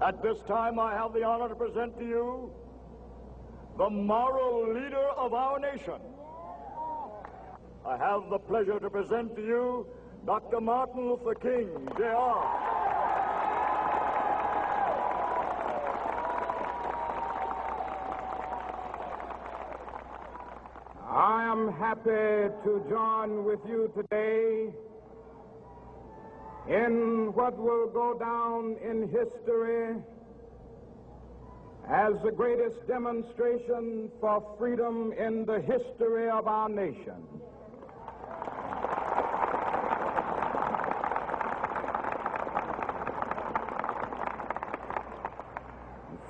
At this time, I have the honor to present to you the moral leader of our nation. I have the pleasure to present to you Dr. Martin Luther King, Jr. I am happy to join with you today in what will go down in history as the greatest demonstration for freedom in the history of our nation.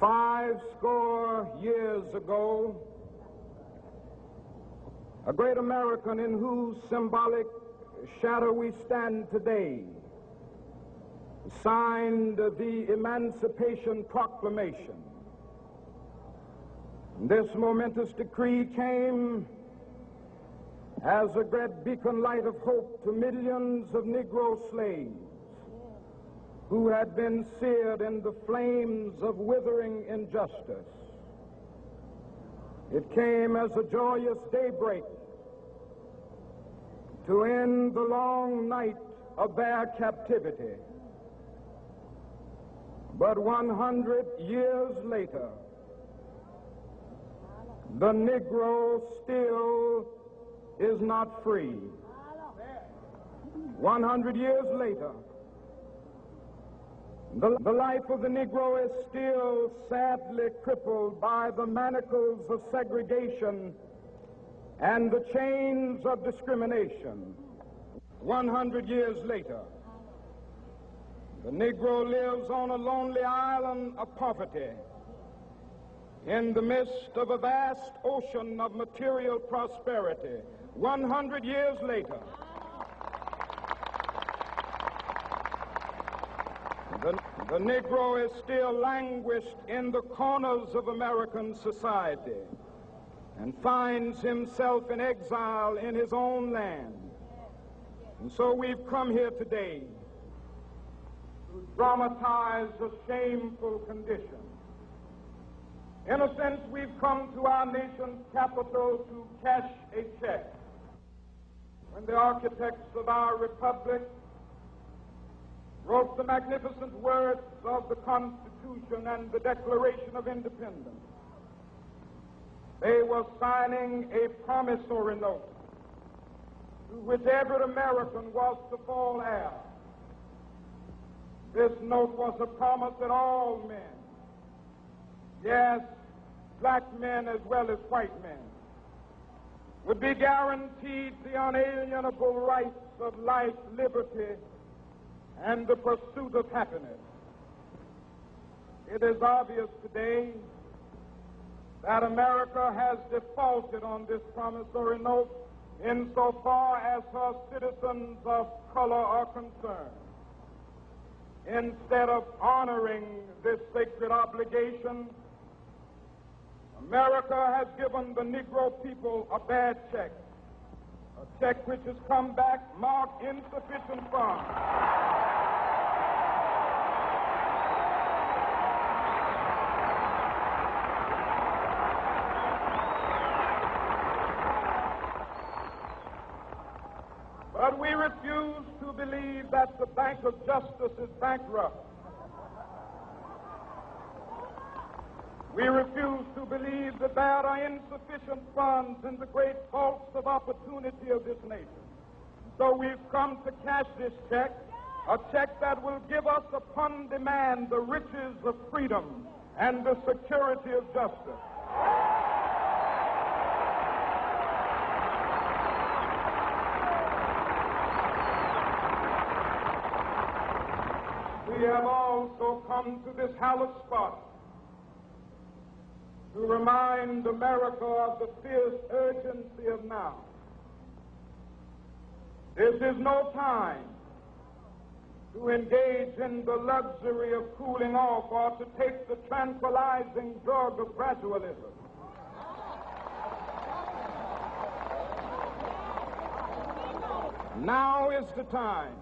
Five score years ago, a great American in whose symbolic shadow we stand today signed the Emancipation Proclamation. This momentous decree came as a great beacon light of hope to millions of Negro slaves who had been seared in the flames of withering injustice. It came as a joyous daybreak to end the long night of their captivity. But 100 years later, the Negro still is not free. 100 years later, the life of the Negro is still sadly crippled by the manacles of segregation and the chains of discrimination. 100 years later, the Negro lives on a lonely island of poverty in the midst of a vast ocean of material prosperity. 100 years later, the Negro is still languished in the corners of American society and finds himself in exile in his own land. And so we've come here today to dramatize a shameful condition. In a sense, we've come to our nation's capital to cash a check. When the architects of our republic wrote the magnificent words of the Constitution and the Declaration of Independence, they were signing a promissory note to which every American was to fall heir. This note was a promise that all men, yes, black men as well as white men, would be guaranteed the unalienable rights of life, liberty, and the pursuit of happiness. It is obvious today that America has defaulted on this promissory note insofar as her citizens of color are concerned. Instead of honoring this sacred obligation, America has given the Negro people a bad check, a check which has come back marked insufficient funds. But we refuse to believe that the Bank of Justice is bankrupt. We refuse to believe that there are insufficient funds in the great vaults of opportunity of this nation. So we've come to cash this check, a check that will give us upon demand the riches of freedom and the security of justice. We have also come to this hallowed spot to remind America of the fierce urgency of now. This is no time to engage in the luxury of cooling off or to take the tranquilizing drug of gradualism. Now is the time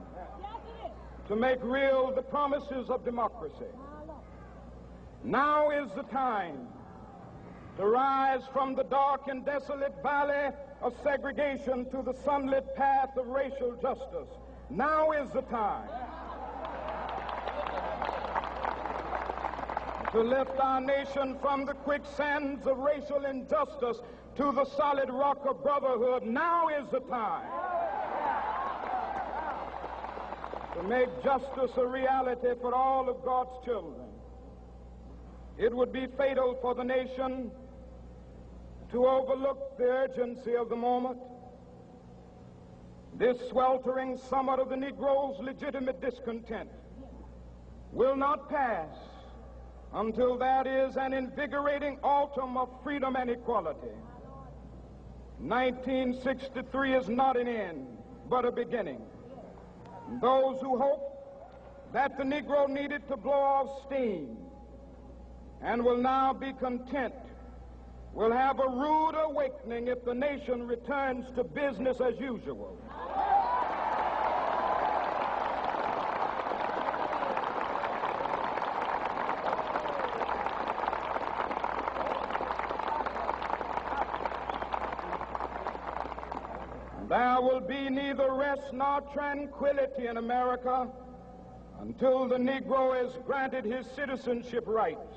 to make real the promises of democracy. Now is the time to rise from the dark and desolate valley of segregation to the sunlit path of racial justice. Now is the time to lift our nation from the quicksands of racial injustice to the solid rock of brotherhood. Now is the time to make justice a reality for all of God's children. It would be fatal for the nation to overlook the urgency of the moment. This sweltering summit of the Negro's legitimate discontent will not pass until that is an invigorating autumn of freedom and equality. 1963 is not an end, but a beginning. Those who hope that the Negro needed to blow off steam and will now be content will have a rude awakening if the nation returns to business as usual. There will be neither rest nor tranquility in America until the Negro is granted his citizenship rights.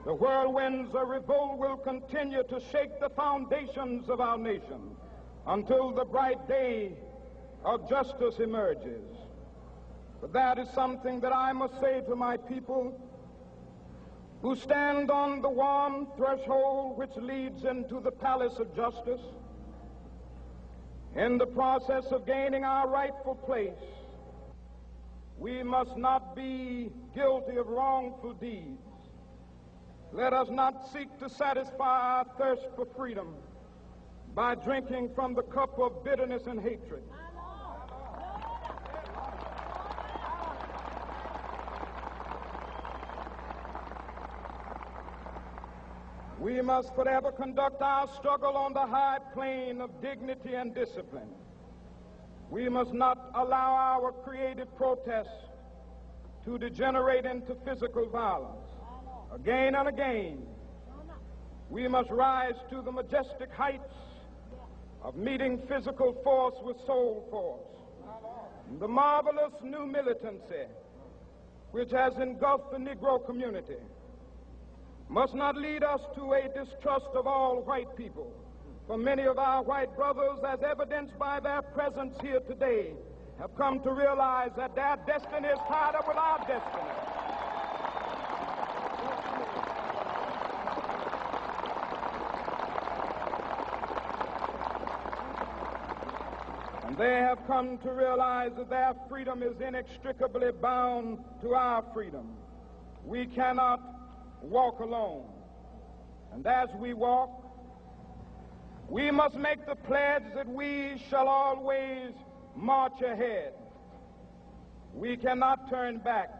The whirlwinds of revolt will continue to shake the foundations of our nation until the bright day of justice emerges. But that is something that I must say to my people who stand on the warm threshold which leads into the palace of justice. In the process of gaining our rightful place, we must not be guilty of wrongful deeds. Let us not seek to satisfy our thirst for freedom by drinking from the cup of bitterness and hatred. We must forever conduct our struggle on the high plane of dignity and discipline. We must not allow our creative protests to degenerate into physical violence. Again and again, we must rise to the majestic heights of meeting physical force with soul force. The marvelous new militancy which has engulfed the Negro community must not lead us to a distrust of all white people. For many of our white brothers, as evidenced by their presence here today, have come to realize that their destiny is tied up with our destiny. And they have come to realize that their freedom is inextricably bound to our freedom. We cannot walk alone. And as we walk, we must make the pledge that we shall always march ahead. We cannot turn back.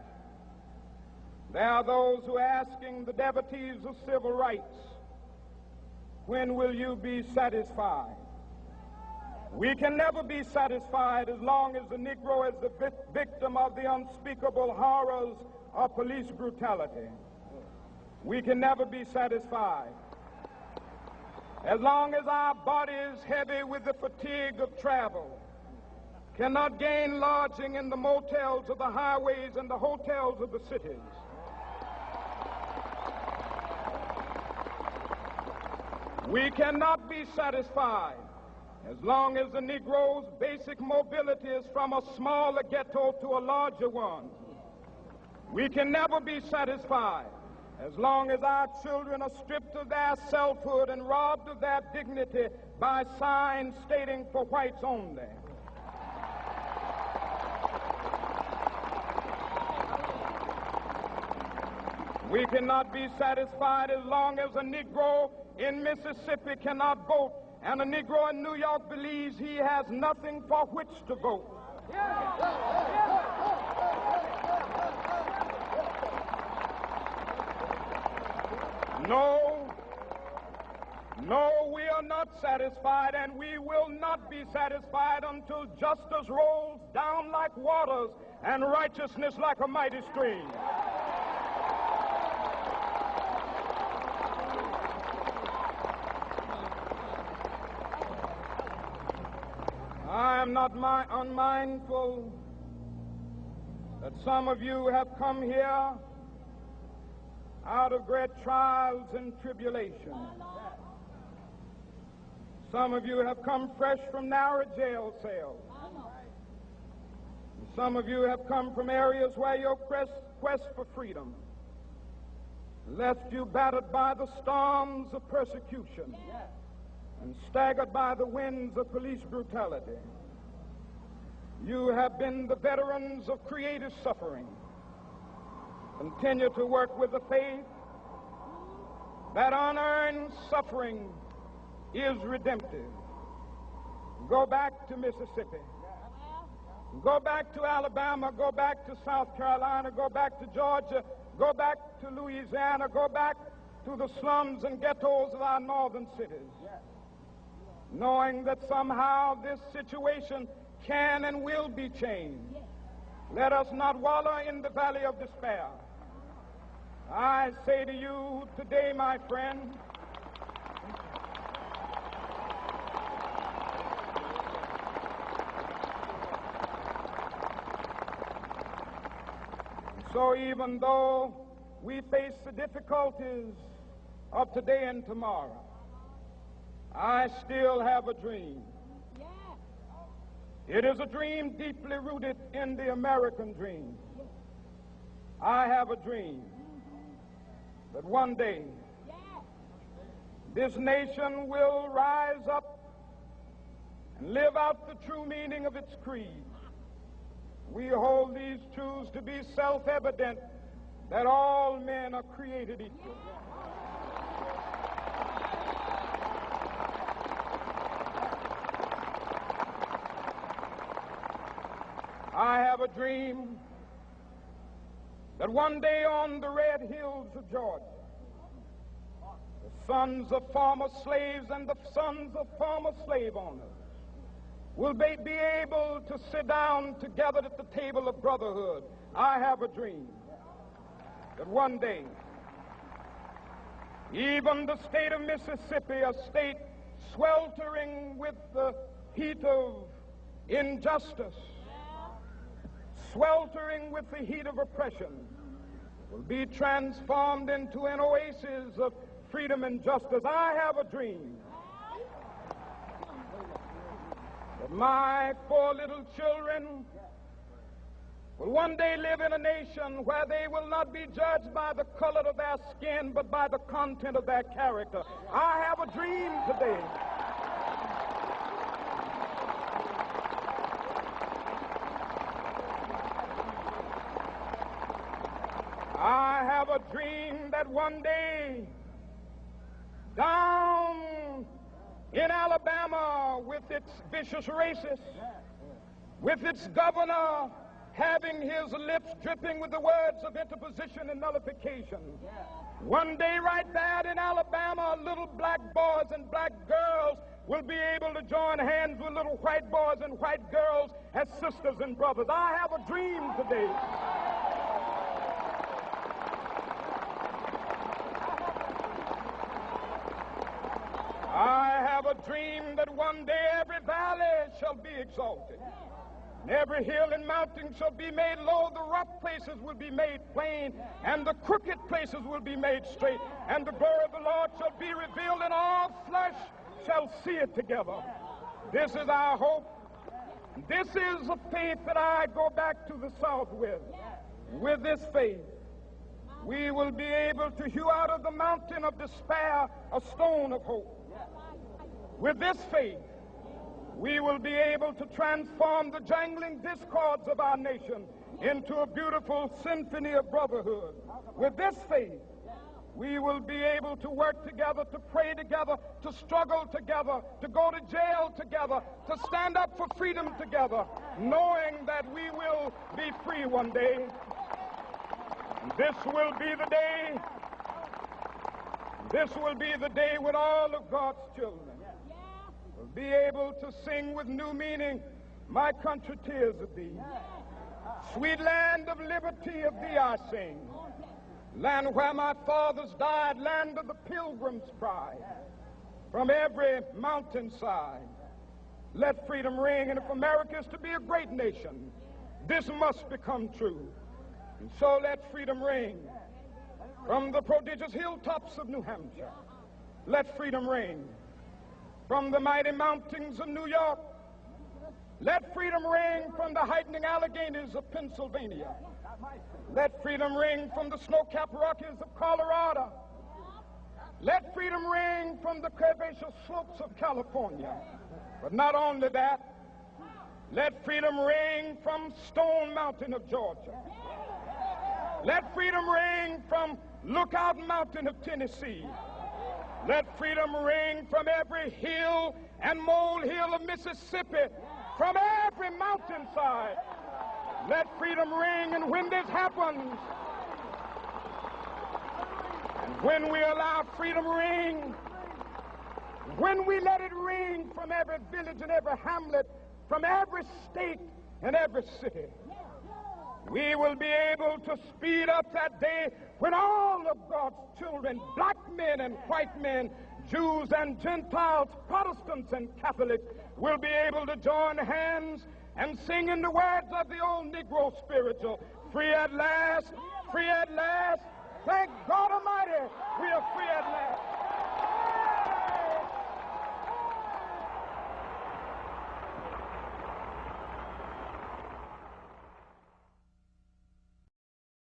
There are those who are asking the devotees of civil rights, when will you be satisfied? We can never be satisfied as long as the Negro is the victim of the unspeakable horrors of police brutality. We can never be satisfied as long as our bodies, heavy with the fatigue of travel, cannot gain lodging in the motels of the highways and the hotels of the cities. We cannot be satisfied as long as the Negro's basic mobility is from a smaller ghetto to a larger one. We can never be satisfied as long as our children are stripped of their selfhood and robbed of their dignity by signs stating for whites only. We cannot be satisfied as long as a Negro in Mississippi cannot vote and a Negro in New York believes he has nothing for which to vote. No, we are not satisfied, and we will not be satisfied until justice rolls down like waters and righteousness like a mighty stream. not unmindful that some of you have come here out of great trials and tribulations. Some of you have come fresh from narrow jail cells. Some of you have come from areas where your quest for freedom left you battered by the storms of persecution and staggered by the winds of police brutality. You have been the veterans of creative suffering. Continue to work with the faith that unearned suffering is redemptive. Go back to Mississippi. Go back to Alabama. Go back to South Carolina. Go back to Georgia. Go back to Louisiana. Go back to the slums and ghettos of our northern cities. Knowing that somehow this situation can and will be changed. Let us not wallow in the valley of despair. I say to you today, my friend, so even though we face the difficulties of today and tomorrow, I still have a dream. It is a dream deeply rooted in the American dream. I have a dream that one day this nation will rise up and live out the true meaning of its creed. We hold these truths to be self-evident, that all men are created equal. I have a dream that one day on the red hills of Georgia, the sons of former slaves and the sons of former slave owners will be able to sit down together at the table of brotherhood. I have a dream that one day, even the state of Mississippi, a state sweltering with the heat of injustice, sweltering with the heat of oppression, will be transformed into an oasis of freedom and justice. I have a dream that my 4 little children will one day live in a nation where they will not be judged by the color of their skin, but by the content of their character. I have a dream today I have a dream that one day down in Alabama, with its vicious racists, with its governor having his lips dripping with the words of interposition and nullification, one day right there in Alabama, little black boys and black girls will be able to join hands with little white boys and white girls as sisters and brothers. I have a dream today I have a dream that one day every valley shall be exalted, and every hill and mountain shall be made low, the rough places will be made plain, and the crooked places will be made straight, and the glory of the Lord shall be revealed, and all flesh shall see it together. This is our hope. This is a faith that I go back to the South with. With this faith, we will be able to hew out of the mountain of despair a stone of hope. With this faith, we will be able to transform the jangling discords of our nation into a beautiful symphony of brotherhood. With this faith, we will be able to work together, to pray together, to struggle together, to go to jail together, to stand up for freedom together, knowing that we will be free one day. This will be the day. This will be the day when all of God's children will be able to sing with new meaning, "My country, tears of thee. Sweet land of liberty, of thee I sing. Land where my fathers died, land of the pilgrim's pride. From every mountainside, Let freedom ring, and if America is to be a great nation, this must become true. And so let freedom ring from the prodigious hilltops of New Hampshire. Let freedom ring from the mighty mountains of New York. Let freedom ring from the heightening Alleghenies of Pennsylvania. Let freedom ring from the snow-capped Rockies of Colorado. Let freedom ring from the curvaceous slopes of California. But not only that, let freedom ring from Stone Mountain of Georgia. Let freedom ring from Lookout Mountain of Tennessee. Let freedom ring from every hill and molehill of Mississippi, from every mountainside. Let freedom ring, and when this happens, and when we allow freedom ring, when we let it ring from every village and every hamlet, from every state and every city, we will be able to speed up that day when all of God's children, black men and white men, Jews and Gentiles, Protestants and Catholics, will be able to join hands and sing in the words of the old Negro spiritual, free at last, thank God Almighty, we are free at last.